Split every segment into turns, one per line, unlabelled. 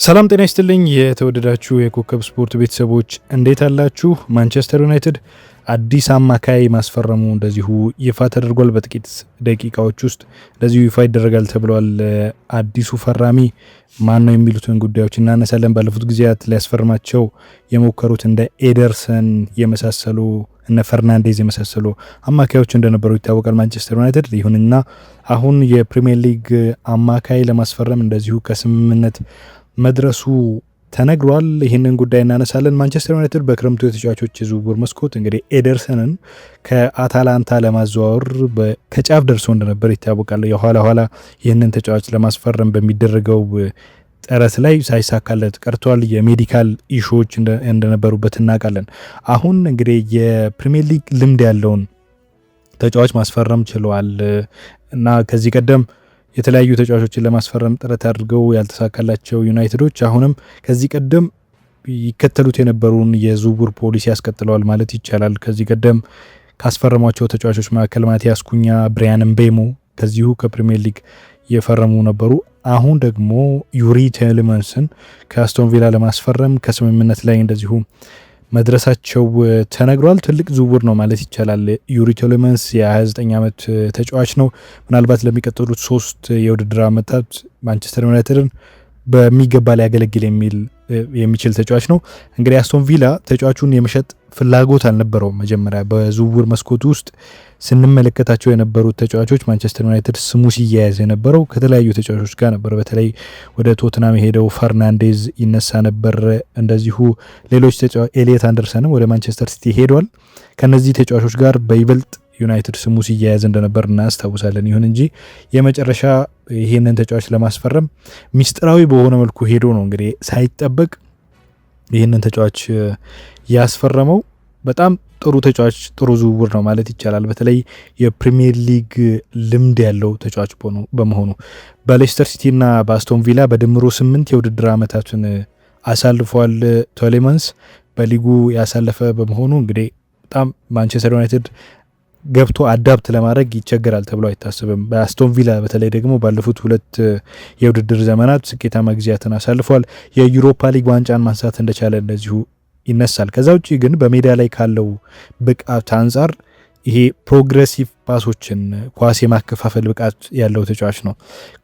ሰላም ጤና ይስጥልኝ የተወደዳችሁ የኮከብ ስፖርት ቤተሰቦች እንዴት አላችሁ? ማንቸስተር ዩናይትድ አዲስ አማካይ ማስፈረሙ እንደዚሁ ይፋ ተደርጓል። በጥቂት ደቂቃዎች ውስጥ እንደዚሁ ይፋ ይደረጋል ተብሏል። አዲሱ ፈራሚ ማን ነው የሚሉትን ጉዳዮች እናነሳለን። ባለፉት ጊዜያት ሊያስፈርማቸው የሞከሩት እንደ ኤደርሰን የመሳሰሉ እነ ፈርናንዴዝ የመሳሰሉ አማካዮች እንደነበሩ ይታወቃል ማንቸስተር ዩናይትድ። ይሁንና አሁን የፕሪሚየር ሊግ አማካይ ለማስፈረም እንደዚሁ ከስምምነት መድረሱ ተነግሯል። ይህንን ጉዳይ እናነሳለን። ማንቸስተር ዩናይትድ በክረምቱ የተጫዋቾች የዝውውር መስኮት እንግዲህ ኤደርሰንን ከአታላንታ ለማዘዋወር ከጫፍ ደርሶ እንደነበር ይታወቃል። የኋላ ኋላ ይህንን ተጫዋች ለማስፈረም በሚደረገው ጥረት ላይ ሳይሳካለት ቀርቷል። የሜዲካል ኢሹዎች እንደነበሩበት እናውቃለን። አሁን እንግዲህ የፕሪሚየር ሊግ ልምድ ያለውን ተጫዋች ማስፈረም ችለዋል እና ከዚህ ቀደም የተለያዩ ተጫዋቾችን ለማስፈረም ጥረት አድርገው ያልተሳካላቸው ዩናይትዶች አሁንም ከዚህ ቀደም ይከተሉት የነበሩን የዝውውር ፖሊሲ ያስቀጥለዋል ማለት ይቻላል። ከዚህ ቀደም ካስፈረሟቸው ተጫዋቾች መካከል ማቲያስ ኩኛ፣ ብሪያን ምቤሞ ከዚሁ ከፕሪሚየር ሊግ የፈረሙ ነበሩ። አሁን ደግሞ ዩሪ ቴሌማንስን ከአስቶን ቪላ ለማስፈረም ከስምምነት ላይ እንደዚሁ መድረሳቸው ተነግሯል። ትልቅ ዝውውር ነው ማለት ይቻላል። ዩሪ ቴሌማንስ የ29 ዓመት ተጫዋች ነው። ምናልባት ለሚቀጥሉት 3 የውድድር ዓመታት ማንቸስተር ዩናይትድን በሚገባ ሊያገለግል የሚችል ተጫዋች ነው። እንግዲህ አስቶን ቪላ ተጫዋቹን የመሸጥ ፍላጎት አልነበረውም። መጀመሪያ በዝውውር መስኮቱ ውስጥ ስንመለከታቸው የነበሩት ተጫዋቾች ማንቸስተር ዩናይትድ ስሙ ሲያያዝ የነበረው ከተለያዩ ተጫዋቾች ጋር ነበር። በተለይ ወደ ቶትናም የሄደው ፈርናንዴዝ ይነሳ ነበር። እንደዚሁ ሌሎች ኤሊየት አንደርሰንም ወደ ማንቸስተር ሲቲ ሄዷል። ከነዚህ ተጫዋቾች ጋር በይበልጥ ዩናይትድ ስሙ ሲያያዝ እንደነበር እናስታውሳለን። ይሁን እንጂ የመጨረሻ ይህንን ተጫዋች ለማስፈረም ሚስጥራዊ በሆነ መልኩ ሄዶ ነው እንግዲህ ሳይጠበቅ ይህንን ተጫዋች ያስፈረመው። በጣም ጥሩ ተጫዋች፣ ጥሩ ዝውውር ነው ማለት ይቻላል። በተለይ የፕሪሚየር ሊግ ልምድ ያለው ተጫዋች በመሆኑ በሌስተር ሲቲ እና በአስቶን ቪላ በድምሮ 8 የውድድር ዓመታትን አሳልፏል። ቴሌማንስ በሊጉ ያሳለፈ በመሆኑ እንግዲህ በጣም ማንቸስተር ዩናይትድ ገብቶ አዳፕት ለማድረግ ይቸገራል ተብሎ አይታሰብም። በአስቶን ቪላ በተለይ ደግሞ ባለፉት 2 የውድድር ዘመናት ስኬታማ ጊዜያትን አሳልፏል። የዩሮፓ ሊግ ዋንጫን ማንሳት እንደቻለ እንደዚሁ ይነሳል። ከዛ ውጭ ግን በሜዳ ላይ ካለው ብቃት አንጻር ይሄ ፕሮግሬሲቭ ፓሶችን ኳስ የማከፋፈል ብቃት ያለው ተጫዋች ነው።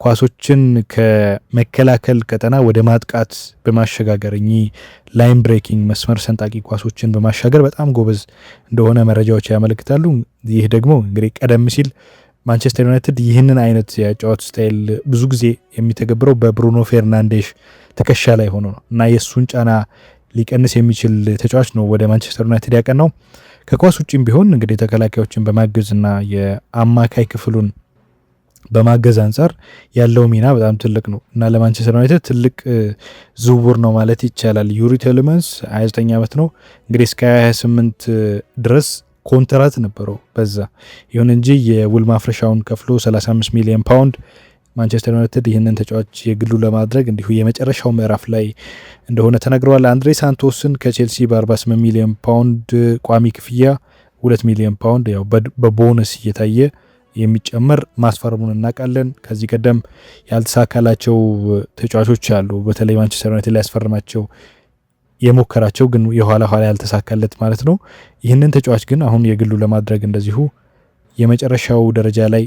ኳሶችን ከመከላከል ቀጠና ወደ ማጥቃት በማሸጋገር ላይን ብሬኪንግ መስመር ሰንጣቂ ኳሶችን በማሻገር በጣም ጎበዝ እንደሆነ መረጃዎች ያመለክታሉ። ይህ ደግሞ እንግዲህ ቀደም ሲል ማንቸስተር ዩናይትድ ይህንን አይነት የጨዋታ ስታይል ብዙ ጊዜ የሚተገብረው በብሩኖ ፌርናንዴሽ ትከሻ ላይ ሆኖ ነው እና የእሱን ጫና ሊቀንስ የሚችል ተጫዋች ነው ወደ ማንቸስተር ዩናይትድ ያቀናው። ከኳስ ውጭም ቢሆን እንግዲህ ተከላካዮችን በማገዝና የአማካይ ክፍሉን በማገዝ አንጻር ያለው ሚና በጣም ትልቅ ነው እና ለማንቸስተር ዩናይትድ ትልቅ ዝውውር ነው ማለት ይቻላል። ዩሪ ቴሌማንስ 29 ዓመት ነው እንግዲህ እስከ 28 ድረስ ኮንትራት ነበረው በዛ። ይሁን እንጂ የውል ማፍረሻውን ከፍሎ 35 ሚሊዮን ፓውንድ ማንቸስተር ዩናይትድ ይህንን ተጫዋች የግሉ ለማድረግ እንዲሁ የመጨረሻው ምዕራፍ ላይ እንደሆነ ተነግረዋል። አንድሬ ሳንቶስን ከቼልሲ በ48 ሚሊዮን ፓውንድ ቋሚ ክፍያ 2 ሚሊዮን ፓውንድ ያው በቦነስ እየታየ የሚጨመር ማስፈረሙን እናውቃለን። ከዚህ ቀደም ያልተሳካላቸው ተጫዋቾች አሉ። በተለይ ማንቸስተር ዩናይትድ ላይ ያስፈርማቸው የሞከራቸው ግን የኋላ ኋላ ያልተሳካለት ማለት ነው። ይህንን ተጫዋች ግን አሁን የግሉ ለማድረግ እንደዚሁ የመጨረሻው ደረጃ ላይ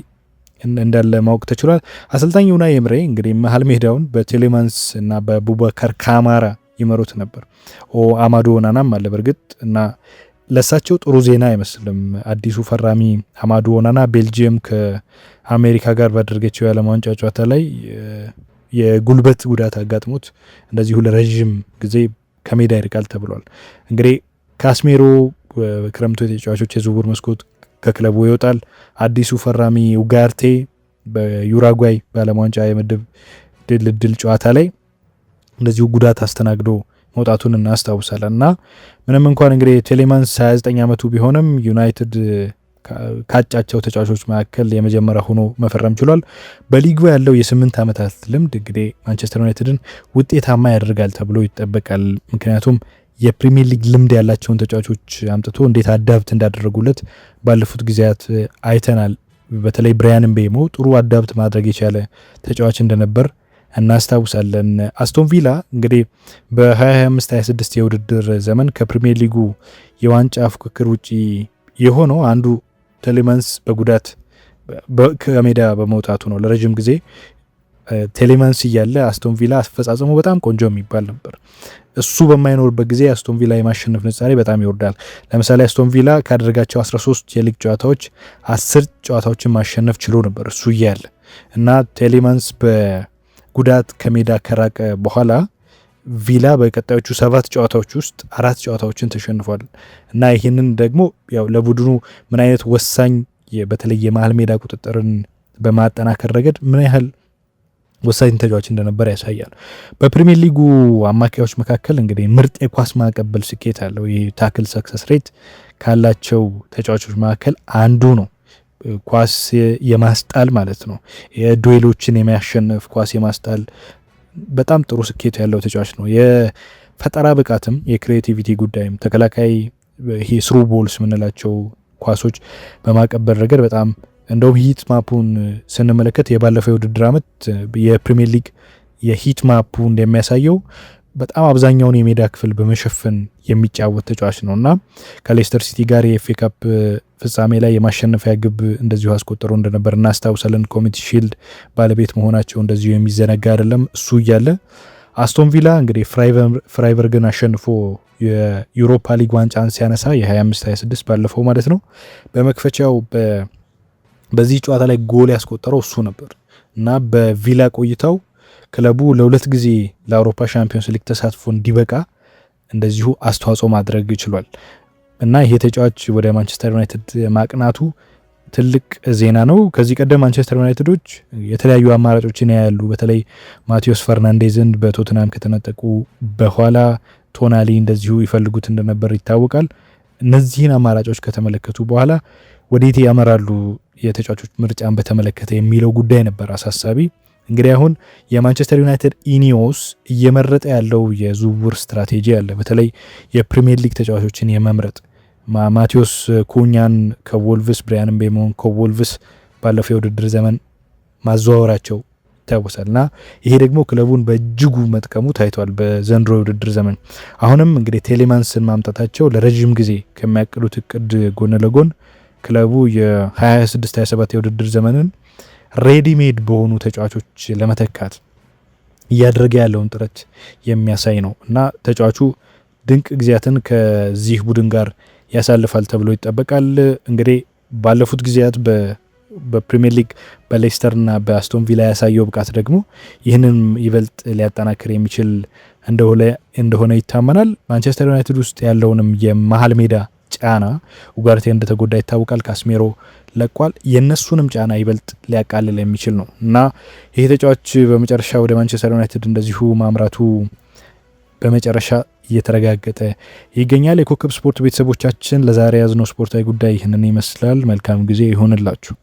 እንዳለ ማወቅ ተችሏል። አሰልጣኝ ኡናይ ኤምሬ እንግዲህ መሀል ሜዳውን በቴሌማንስ እና በቡባካር ካማራ ይመሩት ነበር። አማዶ ኦናናም አለ በእርግጥ እና ለሳቸው ጥሩ ዜና አይመስልም። አዲሱ ፈራሚ አማዶ ኦናና ቤልጂየም ከአሜሪካ ጋር ባደረገችው የዓለም ዋንጫ ጨዋታ ላይ የጉልበት ጉዳት አጋጥሞት እንደዚሁ ለረዥም ጊዜ ከሜዳ ይርቃል ተብሏል። እንግዲህ ካስሜሮ ክረምቱ የተጫዋቾች የዝውውር መስኮት ከክለቡ ይወጣል። አዲሱ ፈራሚ ኡጋርቴ በዩራጓይ በዓለም ዋንጫ የምድብ ድልድል ጨዋታ ላይ እንደዚሁ ጉዳት አስተናግዶ መውጣቱን እናስታውሳለን እና ምንም እንኳን እንግዲህ ቴሌማንስ 29 ዓመቱ ቢሆንም ዩናይትድ ካጫቸው ተጫዋቾች መካከል የመጀመሪያ ሆኖ መፈረም ችሏል። በሊጉ ያለው የ8 ዓመታት ልምድ እንግዲህ ማንቸስተር ዩናይትድን ውጤታማ ያደርጋል ተብሎ ይጠበቃል። ምክንያቱም የፕሪሚየር ሊግ ልምድ ያላቸውን ተጫዋቾች አምጥቶ እንዴት አዳፕት እንዳደረጉለት ባለፉት ጊዜያት አይተናል። በተለይ ብሪያን ምቤሞ ጥሩ አዳፕት ማድረግ የቻለ ተጫዋች እንደነበር እናስታውሳለን። አስቶን ቪላ እንግዲህ በ2025/26 የውድድር ዘመን ከፕሪሚየር ሊጉ የዋንጫ ፉክክር ውጪ የሆነው አንዱ ቴሌማንስ በጉዳት ከሜዳ በመውጣቱ ነው። ለረጅም ጊዜ ቴሌማንስ እያለ አስቶን ቪላ አፈጻጸሙ በጣም ቆንጆ የሚባል ነበር። እሱ በማይኖርበት ጊዜ አስቶን ቪላ የማሸነፍ ንጻሬ በጣም ይወርዳል። ለምሳሌ አስቶን ቪላ ካደረጋቸው 13 የሊግ ጨዋታዎች 10 ጨዋታዎችን ማሸነፍ ችሎ ነበር እሱ እያለ እና ቴሌማንስ በጉዳት ከሜዳ ከራቀ በኋላ ቪላ በቀጣዮቹ 7 ጨዋታዎች ውስጥ 4 ጨዋታዎችን ተሸንፏል እና ይህንን ደግሞ ያው ለቡድኑ ምን አይነት ወሳኝ በተለይ የመሀል ሜዳ ቁጥጥርን በማጠናከር ረገድ ምን ያህል ወሳኝ ተጫዋች እንደነበር ያሳያል። በፕሪሚየር ሊጉ አማካዮች መካከል እንግዲህ ምርጥ የኳስ ማቀበል ስኬት አለው። ይህ ታክል ሰክሰስ ሬት ካላቸው ተጫዋቾች መካከል አንዱ ነው። ኳስ የማስጣል ማለት ነው። የዱዌሎችን የሚያሸንፍ ኳስ የማስጣል በጣም ጥሩ ስኬት ያለው ተጫዋች ነው። የፈጠራ ብቃትም የክሪኤቲቪቲ ጉዳይም ተከላካይ ይሄ ስሩ ቦልስ የምንላቸው ኳሶች በማቀበል ረገድ በጣም እንደውም ሂት ማፑን ስንመለከት የባለፈው የውድድር ዓመት የፕሪሚየር ሊግ የሂት ማፑ እንደሚያሳየው በጣም አብዛኛውን የሜዳ ክፍል በመሸፈን የሚጫወት ተጫዋች ነው እና ከሌስተር ሲቲ ጋር የኤፍኤ ካፕ ፍጻሜ ላይ የማሸነፊያ ግብ እንደዚሁ አስቆጠሩ እንደነበር እናስታውሳለን። ኮሚቲ ሺልድ ባለቤት መሆናቸው እንደዚሁ የሚዘነጋ አይደለም። እሱ እያለ አስቶን ቪላ እንግዲህ ፍራይበርግን አሸንፎ የዩሮፓ ሊግ ዋንጫን ሲያነሳ የ25/26 ባለፈው ማለት ነው በመክፈቻው በዚህ ጨዋታ ላይ ጎል ያስቆጠረው እሱ ነበር እና በቪላ ቆይታው ክለቡ ለ2 ጊዜ ለአውሮፓ ሻምፒዮንስ ሊግ ተሳትፎ እንዲበቃ እንደዚሁ አስተዋጽኦ ማድረግ ይችላል እና ይሄ ተጫዋች ወደ ማንቸስተር ዩናይትድ ማቅናቱ ትልቅ ዜና ነው። ከዚህ ቀደም ማንቸስተር ዩናይትዶች የተለያዩ አማራጮችን ያያሉ። በተለይ ማቴዎስ ፈርናንዴዝን በቶትናም ከተነጠቁ በኋላ ቶናሊ እንደዚሁ ይፈልጉት እንደነበር ይታወቃል። እነዚህን አማራጮች ከተመለከቱ በኋላ ወዴት ያመራሉ የተጫዋቾች ምርጫን በተመለከተ የሚለው ጉዳይ ነበር አሳሳቢ። እንግዲህ አሁን የማንቸስተር ዩናይትድ ኢኒዮስ እየመረጠ ያለው የዝውውር ስትራቴጂ አለ። በተለይ የፕሪሚየር ሊግ ተጫዋቾችን የመምረጥ ማቴዎስ ኩኛን ከወልቭስ፣ ብራያን ምቤሞን ከወልቭስ ባለፈው የውድድር ዘመን ማዘዋወራቸው ይታወሳል እና ይሄ ደግሞ ክለቡን በእጅጉ መጥቀሙ ታይቷል በዘንድሮ የውድድር ዘመን። አሁንም እንግዲህ ቴሌማንስን ማምጣታቸው ለረዥም ጊዜ ከሚያቅዱት እቅድ ጎን ለጎን ክለቡ የ26/27 የውድድር ዘመንን ሬዲሜድ በሆኑ ተጫዋቾች ለመተካት እያደረገ ያለውን ጥረት የሚያሳይ ነው እና ተጫዋቹ ድንቅ ጊዜያትን ከዚህ ቡድን ጋር ያሳልፋል ተብሎ ይጠበቃል። እንግዲህ ባለፉት ጊዜያት በፕሪሚየር ሊግ በሌስተርና በአስቶን ቪላ ያሳየው ብቃት ደግሞ ይህንን ይበልጥ ሊያጠናክር የሚችል እንደሆነ ይታመናል። ማንቸስተር ዩናይትድ ውስጥ ያለውንም የመሀል ሜዳ ጫና ኡጋርቴ እንደተጎዳ ይታወቃል። ካስሜሮ ለቋል። የነሱንም ጫና ይበልጥ ሊያቃልል የሚችል ነው እና ይሄ ተጫዋች በመጨረሻ ወደ ማንቸስተር ዩናይትድ እንደዚሁ ማምራቱ በመጨረሻ እየተረጋገጠ ይገኛል። የኮከብ ስፖርት ቤተሰቦቻችን ለዛሬ ያዝነው ስፖርታዊ ጉዳይ ይህንን ይመስላል። መልካም ጊዜ ይሆንላችሁ።